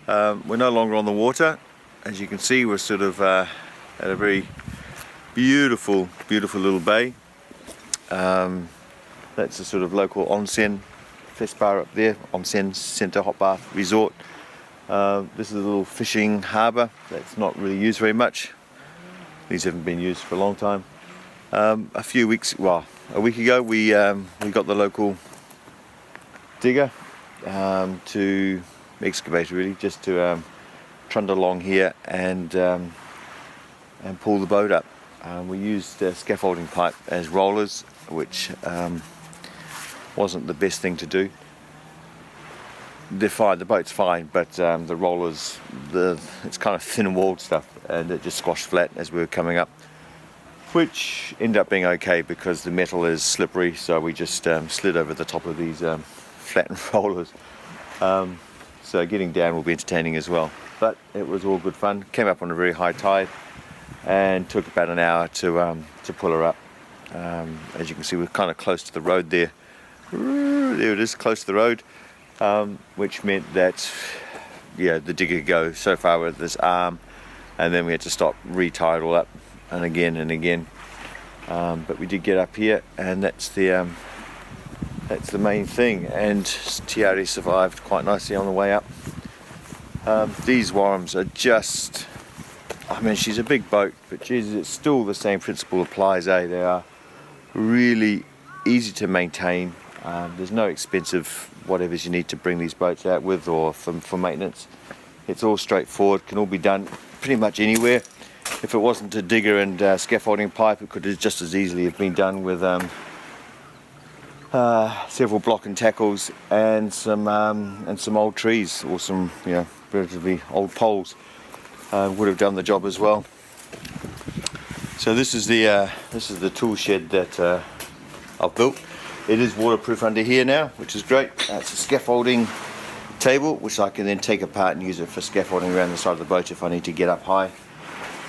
We're no longer on the water. As you can see, we're sort of at a very beautiful little bay. That's a sort of local onsen fest bar up there, onsen centre hot bath resort. This is a little fishing harbour that's not really used very much. These haven't been used for a long time. A week ago we got the local digger to excavate, really, just to trundle along here and pull the boat up. We used scaffolding pipe as rollers, which wasn't the best thing to do. They're fine, the boat's fine, but the rollers, it's kind of thin-walled stuff, and it just squashed flat as we were coming up, which ended up being okay because the metal is slippery, so we just slid over the top of these flattened rollers. So getting down will be entertaining as well, but it was all good fun. Came up on a very high tide and took about an hour to pull her up. As you can see, we're kind of close to the road there. There it is, close to the road, which meant that the digger could go so far with this arm, and then we had to stop, retie it all up, and again. But we did get up here, and that's the main thing. And Tiare survived quite nicely on the way up. These worms are just, I mean, she's a big boat, but Jesus, it's still the same principle applies, eh? They are really easy to maintain. There's no expensive whatevers you need to bring these boats out with or for maintenance. It's all straightforward, can all be done pretty much anywhere. If it wasn't a digger and scaffolding pipe, it could just as easily have been done with several block and tackles and some old trees or some relatively old poles. Would have done the job as well. So this is the tool shed that I've built. It is waterproof under here now, which is great. It's a scaffolding table which I can then take apart and use it for scaffolding around the side of the boat if I need to get up high.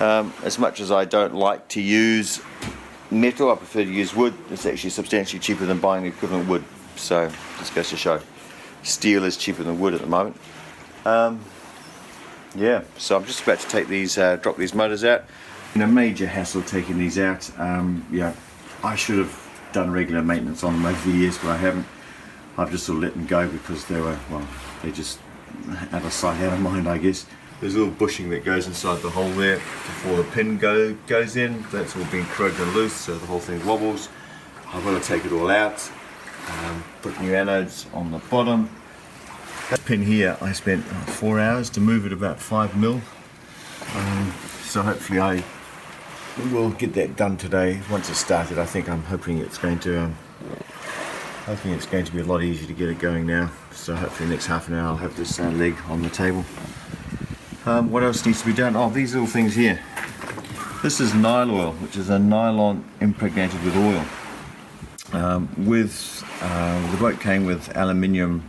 As much as I don't like to use metal, I prefer to use wood. It's actually substantially cheaper than buying the equivalent wood, so this goes to show steel is cheaper than wood at the moment. So I'm just about to take these, drop these motors out. A major hassle taking these out. I should have done regular maintenance on them over the years, but I haven't. I've just sort of let them go because they just out of sight, out of mind, I guess. There's a little bushing that goes inside the hole there before the pin goes in. That's all been corroded loose, so the whole thing wobbles. I've got to take it all out, put new anodes on the bottom. That pin here, I spent 4 hours to move it about 5 mil. So hopefully I will get that done today. Once it's started, I'm hoping it's going to be a lot easier to get it going now. So hopefully the next half an hour I'll have this leg on the table. What else needs to be done? Oh, these little things here. This is Nile oil, which is a nylon impregnated with oil. The boat came with aluminium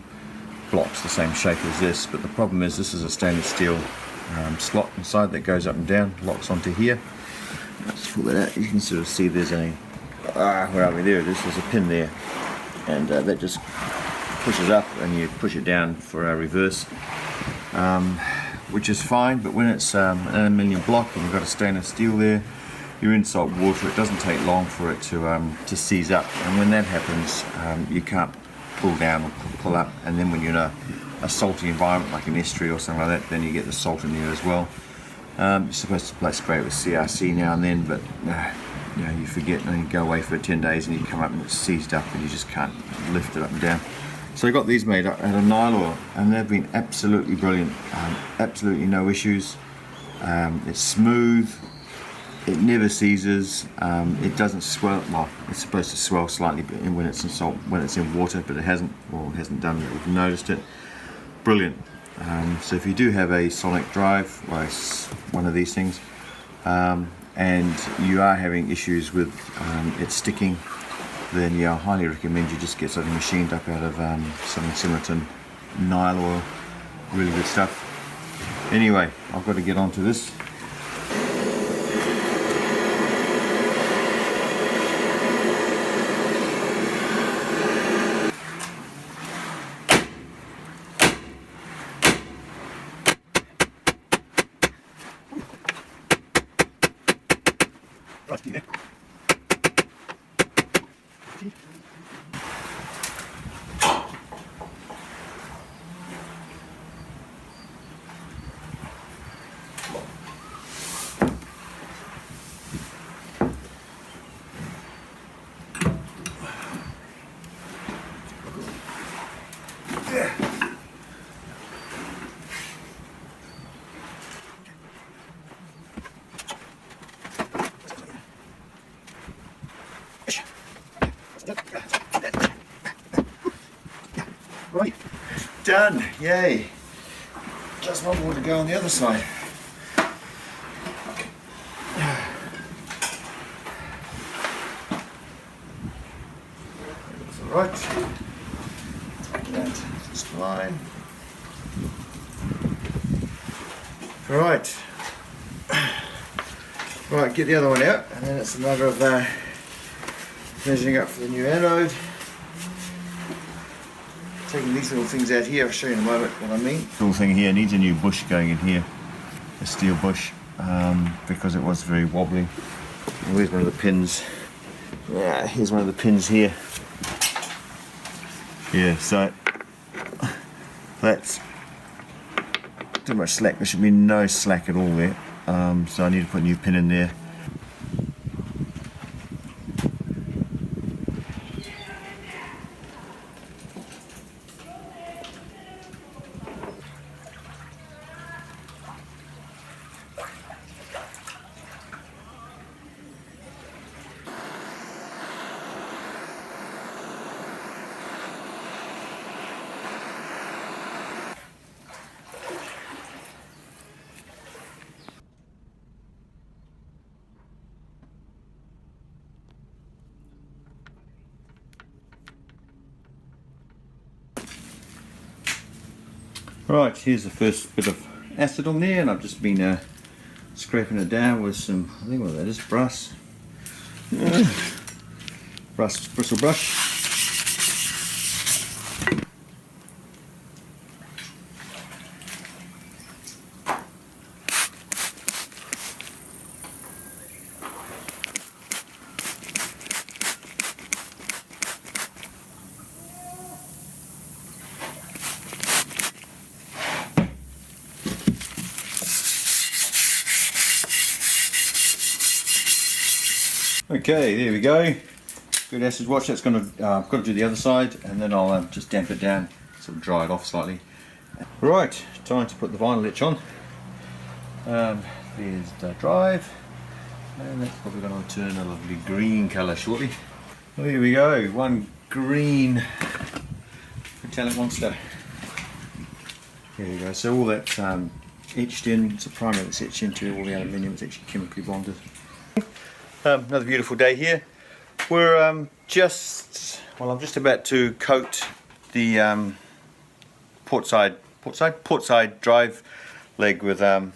blocks the same shape as this, but the problem is this is a stainless steel slot inside that goes up and down, locks onto here. Let's pull that out. You can sort of see there's a where are we? There it is. There's a pin there, and that just pushes up, and you push it down for a reverse, which is fine. But when it's an aluminium block and you've got a stainless steel there, you're in salt water. It doesn't take long for it to seize up, and when that happens, you can't pull down or pull up. And then when you're in a salty environment like an estuary or something like that, then you get the salt in there as well. You're supposed to spray it with CRC now and then, but you forget, and you go away for 10 days and you come up and it's seized up and you just can't lift it up and down. So I got these made out of Nile oil, and they've been absolutely brilliant. Absolutely no issues. It's smooth, it never seizes, it doesn't swell. Well, it's supposed to swell slightly when it's in salt, when it's in water, but it hasn't done it. We've noticed it. Brilliant. So if you do have a Sonic Drive, or one of these things, and you are having issues with it sticking, then I highly recommend you just get something machined up out of something similar to Nile oil. Really good stuff. Anyway, I've got to get onto this. Right, done, yay. Just one more to go on the other side. Looks alright. That's fine. Right. Right, get the other one out, and then it's a matter of measuring up for the new anode. Taking these little things out here, I'll show you in a moment what I mean. Little thing here needs a new bush going in here, a steel bush, because it was very wobbly. Here's one of the pins. Yeah, here's one of the pins here. Yeah, so that's too much slack. There should be no slack at all there. So I need to put a new pin in there. Right, here's the first bit of acid on there, and I've just been scraping it down with some, I think what that is, bristle brush. Okay, there we go. Good acid wash. That's going to I've got to do the other side, and then I'll just damp it down, sort of dry it off slightly. Right, time to put the vinyl etch on. There's the drive, and that's probably going to turn a lovely green colour shortly. Well, here we go. One green metallic monster. Here we go. So all that etched in. It's a primer that's etched into all the aluminium. It's actually chemically bonded. Another beautiful day here. We're I'm just about to coat the port side drive leg with some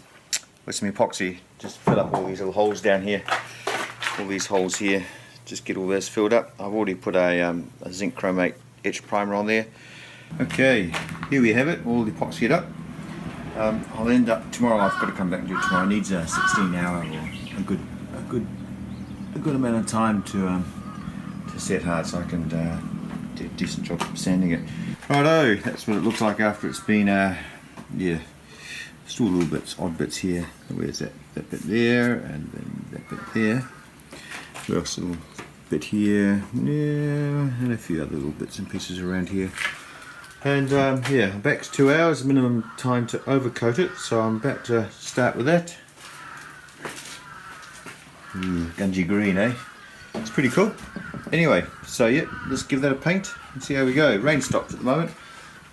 epoxy. Just fill up all these little holes down here, all these holes here. Just get all this filled up. I've already put a zinc chromate etch primer on there. Okay, here we have it, all epoxied up. I'll end up tomorrow. I've got to come back and do it tomorrow. It needs a 16-hour or a good amount of time to set hard, so I can do a decent job of sanding it. Righto, that's what it looks like after it's been yeah, still little bits, odd bits here. Where's that bit there, and then that bit there. There's a little bit here, yeah, and a few other little bits and pieces around here. And yeah, back to 2 hours, minimum time to overcoat it, so I'm about to start with that. Grungy green, eh? It's pretty cool. Anyway, so yeah, let's give that a paint and see how we go. Rain stopped at the moment.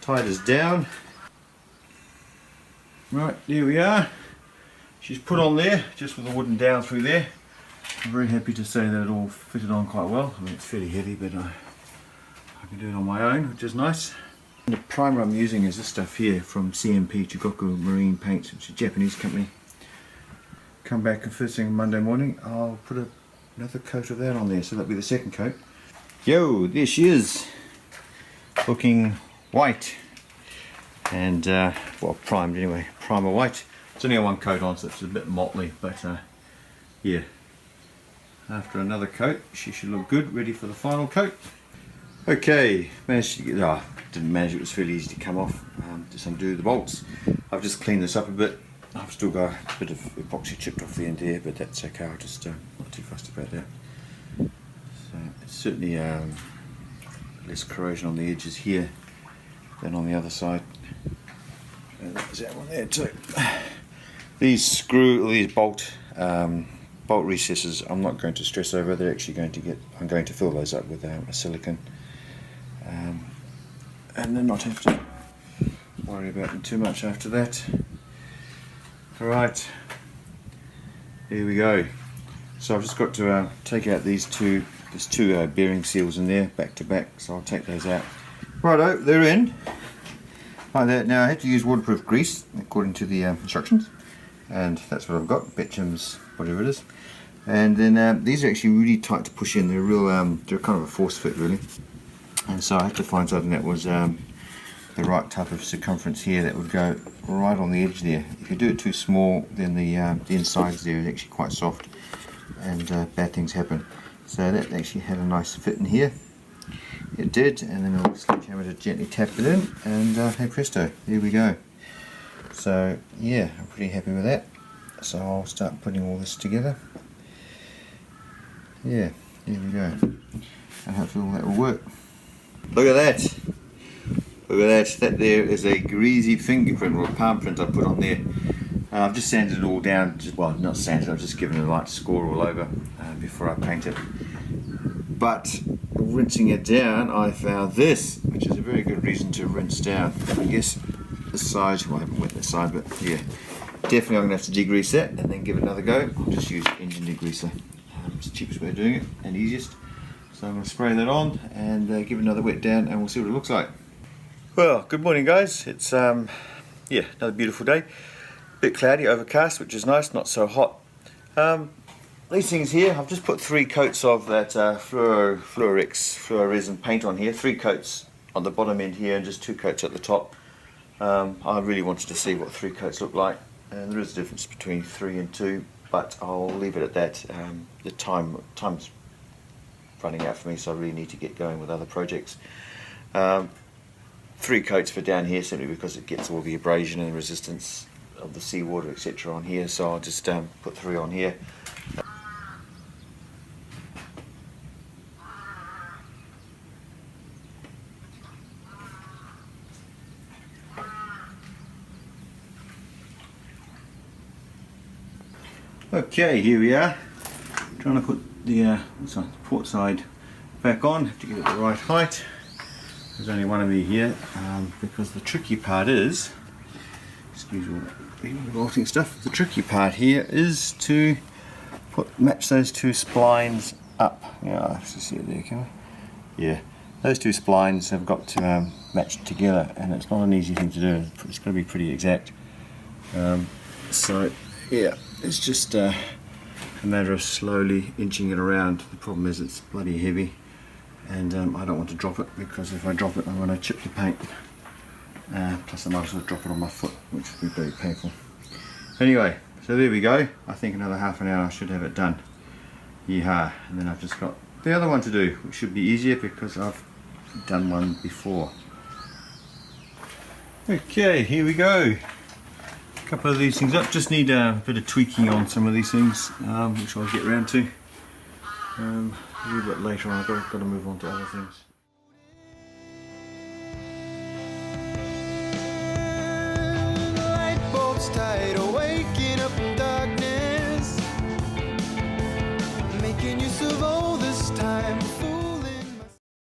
Tide is down. Right, there we are. She's put on there, just with the wooden down through there. I'm very happy to say that it all fitted on quite well. I mean, it's fairly heavy, but I can do it on my own, which is nice. And the primer I'm using is this stuff here from CMP, Chugoku Marine Paints, which is a Japanese company. Come back and first thing Monday morning, I'll put another coat of that on there, so that'll be the second coat. Yo, there she is, looking white, and well, primed anyway, primer white. It's only got one coat on, so it's a bit motley, but yeah, after another coat. She should look good, ready for the final coat. Okay, managed to get, didn't manage, it was fairly easy to come off. Just undo the bolts. I've just cleaned this up a bit. I've still got a bit of epoxy chipped off the end here, but that's okay, I'll just not too fussed about that. So it's certainly less corrosion on the edges here than on the other side. And there's that one there too. These bolt recesses, I'm not going to stress over. They're actually going to get, I'm going to fill those up with a silicone, and then not have to worry about them too much after that. Alright, here we go. So I've just got to take out there's two bearing seals in there, back to back, so I'll take those out. Righto, they're in. Like that. Now I had to use waterproof grease according to the instructions, and that's what I've got, bitumen's, whatever it is. And then these are actually really tight to push in. They're real, they're kind of a force fit really. And so I had to find something that was the right type of circumference here that would go right on the edge there. If you do it too small, then the insides there is actually quite soft, and bad things happen. So that actually had a nice fit in here. It did, and then I'll sledgehammer to gently tap it in, and hey presto, there we go. So yeah, I'm pretty happy with that. So I'll start putting all this together. Yeah, here we go. And hopefully all that will work. Look at that! Look at that, that there is a greasy fingerprint or a palm print I put on there. I've just sanded it all down, well not sanded, I've just given it a light score all over before I paint it. But rinsing it down, I found this, which is a very good reason to rinse down. I guess the side, well I haven't wet the side, but yeah, definitely I'm going to have to degrease that and then give it another go. I'll just use engine degreaser, it's the cheapest way of doing it and easiest. So I'm going to spray that on and give it another wet down, and we'll see what it looks like. Well, good morning guys, it's yeah, another beautiful day. Bit cloudy, overcast, which is nice, not so hot. These things here, I've just put 3 coats of that fluoresin paint on here, 3 coats on the bottom end here and just 2 coats at the top. I really wanted to see what 3 coats look like, and there is a difference between 3 and 2, but I'll leave it at that. The time's running out for me, so I really need to get going with other projects. 3 coats for down here simply because it gets all the abrasion and the resistance of the seawater etc. on here, so I'll just put 3 on here. Okay, here we are, trying to put the port side back on, have to get it the right height. There's only one of me here, because the tricky part is, excuse all the revolting stuff, the tricky part here is to match those 2 splines up. Yeah, I have to see it there, can I? Yeah, those 2 splines have got to match together, and it's not an easy thing to do. It's going to be pretty exact. So yeah, it's just a matter of slowly inching it around. The problem is it's bloody heavy, and I don't want to drop it, because if I drop it I'm going to chip the paint. Plus I might as well drop it on my foot, which would be very painful. Anyway, so there we go. I think another half an hour I should have it done. Yeehaw. And then I've just got the other one to do, which should be easier because I've done one before. Okay, here we go. A couple of these things up. Just need a bit of tweaking on some of these things, which I'll get around to a little bit later on. I've got to move on to other things. Light bulbs tied awake